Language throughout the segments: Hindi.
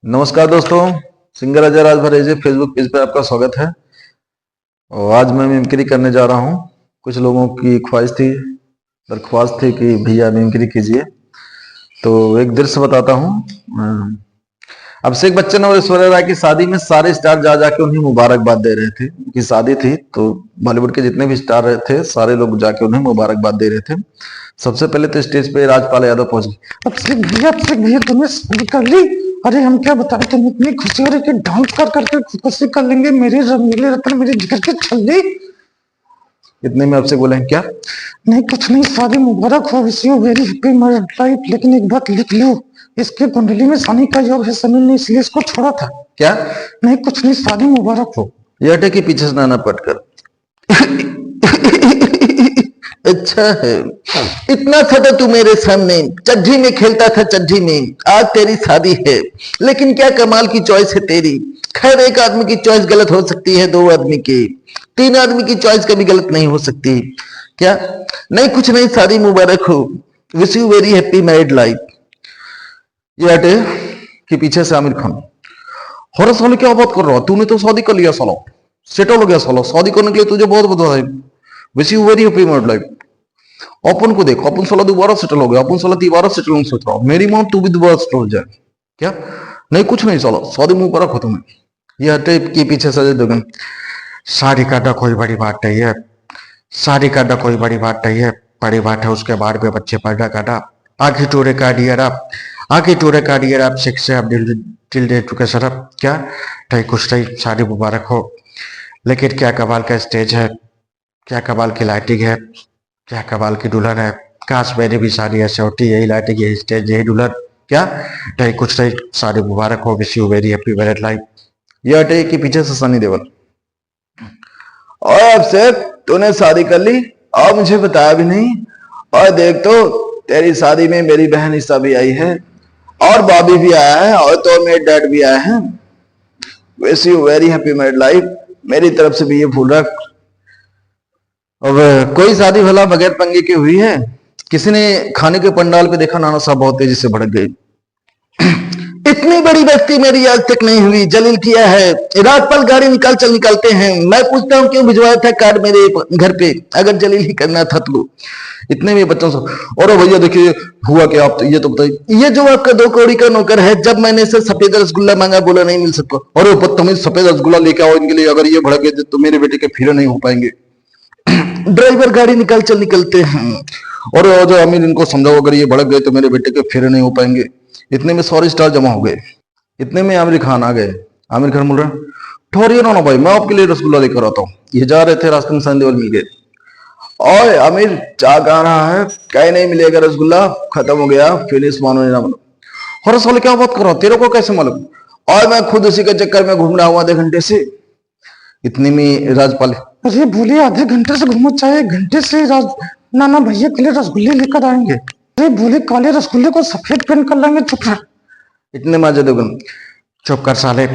नमस्कार दोस्तों, सिंगर अजय राजभर एजे फेसबुक पेज पर आपका स्वागत है। और आज मैं मिमिक्री करने जा रहा हूँ। कुछ लोगों की ख्वाहिश थी, दरख्वास्त थी कि भैया मिमिक्री कीजिए, तो एक दृश्य बताता हूँ। अभिषेक बच्चन और ऐश्वर्या राय की शादी में सारे स्टार जा जाके उन्हें मुबारकबाद दे रहे थे। उनकी शादी थी तो बॉलीवुड के जितने भी स्टार थे सारे लोग जाके उन्हें मुबारकबाद दे रहे थे। सबसे पहले तो स्टेज पे राजपाल यादव पहुंच गए। अभिषेक भैया तुमने शादी कर ली। अरे हम क्या बताएं, तुम इतनी खुशी हो रही कि डांस कर करके खुशी कर लेंगे। मेरे रंगीले रतन, मेरे जिगर के छल्ले। इतने में अभिषेक बोले, क्या? नहीं कुछ नहीं, शादी मुबारक हो, wish you very happy married life. लेकिन एक बात लिख लो, इसके कुंडली में शनि का योग है, शनि ने इसलिए इसको छोड़ा था। क्या? नहीं कुछ नहीं, शादी मुबारक हो। यह के पीछे से नाना पटकर अच्छा है, इतना था तो तू मेरे सामने चड्ढी में खेलता था, चड्ढी में। आज तेरी शादी है, लेकिन क्या कमाल की चॉइस है तेरी। खैर, एक आदमी की चॉइस गलत हो सकती है, दो आदमी की, तीन आदमी की चॉइस कभी गलत नहीं हो सकती। क्या? नहीं कुछ नहीं, शादी मुबारक हो, wish you very happy married life. ये कि पीछे से आमिर खान, हर साल क्या बात कर रहा है, तूने तो शादी कर लिया साला, सेटल हो गया साला, शादी करने के लिए तुझे बहुत बधाई, wish you very happy married life. अपन को देखो, अपन साला दोबारा सेटल हो गया, अपन साला दोबारा सेटल नहीं सोच रहा, मेरी मां तू भी दोबारा सेटल हो जाए। क्या? नहीं कुछ नहीं साला, शादी मुबारक हो तुम्हें। यह टेप के पीछे सजे दोगन, शादी करना कोई बड़ी बात नहीं है, शादी करना कोई बड़ी बात नहीं है, बड़ी बात है उसके बाद में बच्चे पैदा करना। आखिर टूरे का डियर आप, आखिर टूरे का डियर आप, सिक्स से आप दिल दे चुके सर। क्या? नहीं कुछ नहीं, शादी मुबारक हो। लेकिन क्या कमाल का स्टेज है, क्या कमाल की लाइटिंग है, क्या कमाल की दुल्हन है। काश मेरी भी शादी ऐसे होती, यही लाइटिंग, यही स्टेज, यही दुल्हन। क्या? नहीं कुछ नहीं, शादी मुबारक हो, wish you very happy married life. यह टेप के पीछे से सनी देओल, और अभिषेक तूने शादी कर ली और मुझे बताया भी नहीं। और देख तो तेरी शादी में मेरी बहन ईसा भी आई है, और बॉबी भी आया है, और तो मेरे डैड भी आए हैं। Wish you very happy married life, मेरी तरफ से भी ये फूल रख। अब कोई शादी भला बगैर पंगे की हुई है? किसी ने खाने के पंडाल पे देखा, नाना साहब बहुत तेजी से भड़क गई। इतनी बड़ी बेइज्जती मेरी आज तक नहीं हुई, जलील किया है। राजपाल गाड़ी निकाल चल निकालते हैं, मैं पूछता हूँ क्यों भिजवाया था कार्ड मेरे घर पे, अगर जलील ही करना था तो। इतने में बच्चों से, और भैया देखिए हुआ क्या, आप तो ये तो बताइए। ये जो आपका 2 कौड़ी का नौकर है, जब मैंने इसे सफेद रसगुल्ला मांगा बोला नहीं मिल सकता। और वो बदतमीज, सफेद रसगुल्ला लेके आओ इनके लिए, अगर ये भड़क गए तो मेरे बेटे के फिर नहीं हो पाएंगे। ड्राइवर गाड़ी निकाल चल निकलते हैं, और जो अमीर इनको समझाओ, अगर ये भड़क गए तो मेरे बेटे के फेरे नहीं हो पाएंगे। इतने में 100 स्टार जमा हो गए। इतने में आमिर खान आ गए। आमिर खान बोल रहे, ठहरिए ना भाई, मैं आपके लिए रसगुल्ला लेकर आता हूँ। ये जा रहे थे, रास्ते में सनी देओल मिल गए। और आमिर चाह कह रहा है, कहीं नहीं मिलेगा रसगुल्ला, खत्म हो गया, फिनिश मानो ना मानो। हर साल क्या बात कर रहा, तेरे को कैसे मालूम? और मैं खुद उसी के चक्कर में घूम रहा हूँ आधे घंटे से। इतने में राजपाल, अरे बोले आधे घंटे से घूमो, चाहे 1 घंटे से नाना भैया के लिए रसगुल्ले लेकर आएंगे। अरे बोले काले रसगुल्ले को सफेद पेंट कर लेंगे। चुप रह। इतने में अजय देवगन, चुप कर साले,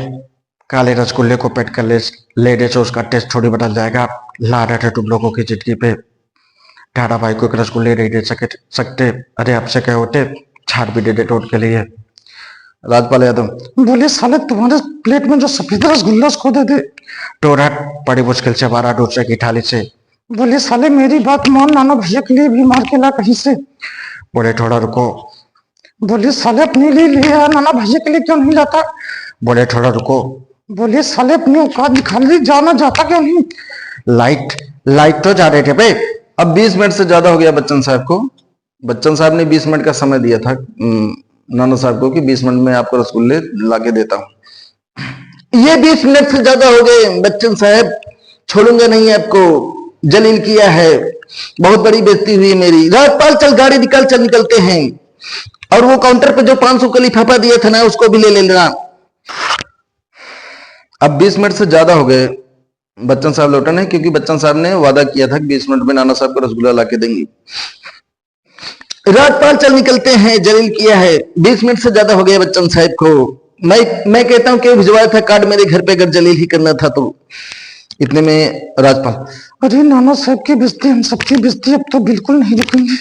काले रसगुल्ले को पेंट कर लेने से उसका टेस्ट थोड़ी बदल जाएगा। लानत है तुम लोगों की जिंदगी पे, दादा भाई को एक रसगुल्ले नहीं दे सकते। अरे आपसे क्या होते, छाट भी दे देते उनके लिए। राजपाल यादव, बोले साले तुम्हारे प्लेट में जो सफेद रसगुल्ला उसको दे दे। टोरा बड़ी मुश्किल से मारा दूसरे की थाली से। बोले साले मेरी बात मान, नाना भैया के लिए भी मार के ला कहीं से। बोले थोड़ा रुको। बोले साले अपने लिए ले आया, नाना भैया के लिए क्यों नहीं लाता। बोले थोड़ा रुको। बोले साले अपनी औकात दिखा ली, जाना जाता क्यों नहीं। लाइट तो जा रहे थे भाई। अब 20 मिनट से ज्यादा हो गया बच्चन साहब को। बच्चन साहब ने 20 मिनट का समय दिया था नाना साहब को कि 20 मिनट में आपको रसगुल्ले लाके देता हूं। ये 20 मिनट से ज्यादा हो गए बच्चन साहब, छोड़ूंगा नहीं आपको, जलील किया है, बहुत बड़ी बेइज्जती हुई मेरी। राजपाल चल गाड़ी निकाल चल निकलते हैं, और वो काउंटर पे जो 500 का लिफाफा दिया था ना, उसको भी ले लेना। अब 20 मिनट से ज्यादा हो गए बच्चन साहब लौटे नहीं, क्योंकि बच्चन साहब ने वादा किया था कि 20 मिनट में नाना साहब को रसगुल्ला लाके देंगे। राजपाल चल निकलते हैं, जलील किया है। 20 मिनट से ज्यादा हो गया बच्चन साहब को। मैं कहता हूं कि भिजवाया था कार्ड मेरे घर पे, अगर जलील ही करना था तो। इतने में राजपाल, अरे नाना साहब की बेइज्जती, हम सबकी बेइज्जती अब तो बिल्कुल नहीं रुकेंगे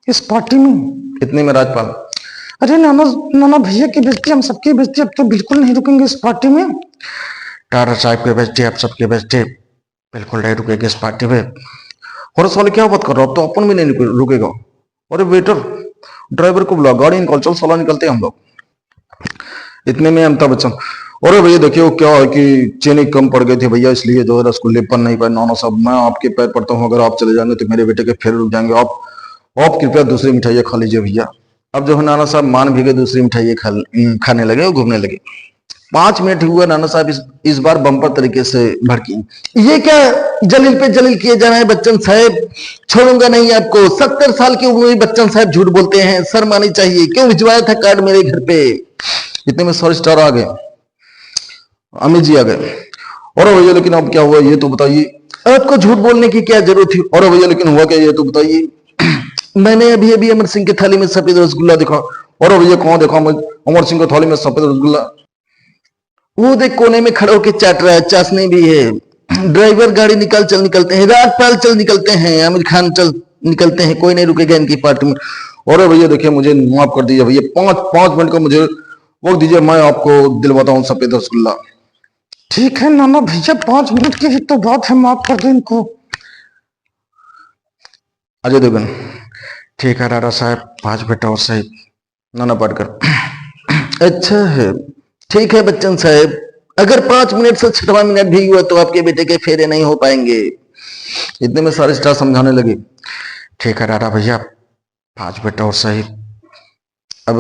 इस पार्टी में। इतने में राजपाल, अरे नाना नाना भैया की बेइज्जती हम सबकी बेइज्जती, अब तो बिल्कुल नहीं रुकेंगे इस पार्टी में। टाटा साहब की बेइज्जती आप सबकी बेइज्जती, बिल्कुल नहीं रुकेगी इस पार्टी में। और साले क्या बात कर रहा हो, अब तो अपन भी नहीं रुकेगा। अरे वेटर, ड्राइवर को बुला, गाड़ी निकाल, चल साला निकलते हैं हम लोग। इतने में अमिताभ बच्चन, अरे भैया देखिए वो क्या है कि चीनी कम पड़ गई थी भैया, इसलिए जो है रसगुल्ले बन नहीं पाए। नाना साहब मैं आपके पैर पड़ता हूँ, अगर आप चले जाएंगे तो मेरे बेटे के फिर रुक जाएंगे। आप कृपया दूसरी मिठाइयाँ खा लीजिए भैया। अब जो है नाना साहब मान भी गए, दूसरी मिठाइयाँ खाने लगे और घूमने लगे। 5 मिनट हुआ, नाना साहब इस बार बम्पर तरीके से भड़की, ये क्या जलील पे जलील किए जा रहे हैं बच्चन साहब, छोड़ूंगा नहीं आपको। 70 साल की उम्र में बच्चन साहब झूठ बोलते हैं, शर्म आनी चाहिए। क्यों भिजवाया था कार्ड मेरे घर पे? इतने में सर स्टार आ गए, अमित जी आ गए। और भैया लेकिन अब क्या हुआ ये तो बताइए, आपको झूठ बोलने की क्या जरूरत थी? और भैया लेकिन हुआ क्या ये तो बताइए। मैंने अभी अभी अमर सिंह की थाली में सफेद रसगुल्ला देखा। और भैया कौन देखा? अमर सिंह की थाली में सफेद रसगुल्ला? वो देख कोने में खड़े होकर चाट रहा है, चाशनी भी है। ड्राइवर गाड़ी निकाल चल निकलते हैं, राजपाल चल निकलते हैं, आमिर खान चल निकलते हैं, कोई नहीं रुकेगा इनकी पार्टी में। और भैया देखिए मुझे माफ कर दीजिए भैया, 5 मिनट का मुझे वक्त दीजिए, मैं आपको दिलवाता हूँ सफेद रसगुल्ला। ठीक है नाना भैया, 5 मिनट की ही तो बात है, माफ कर दो इनको। अजय देवगन, ठीक है दादा साहब, 5 मिनट और सही। नाना पाटेकर, अच्छा है, ठीक है बच्चन साहब, अगर 5 मिनट से 6वां मिनट भी हुआ तो आपके बेटे के फेरे नहीं हो पाएंगे। इतने में सारे स्टार समझाने लगे, ठीक है दादा भैया, 5 मिनट और सही। अब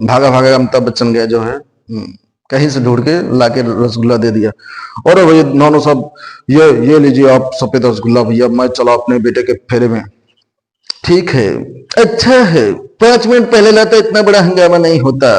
भागा भागा अमिताभ बच्चन गया जो है, कहीं से ढूंढ के लाके रसगुल्ला दे दिया। और भैया नानो साहब ये लीजिए आप सफेद रसगुल्ला भैया, मैं चला अपने बेटे के फेरे में। ठीक है, अच्छा है, 5 मिनट पहले लाता इतना बड़ा हंगामा नहीं होता।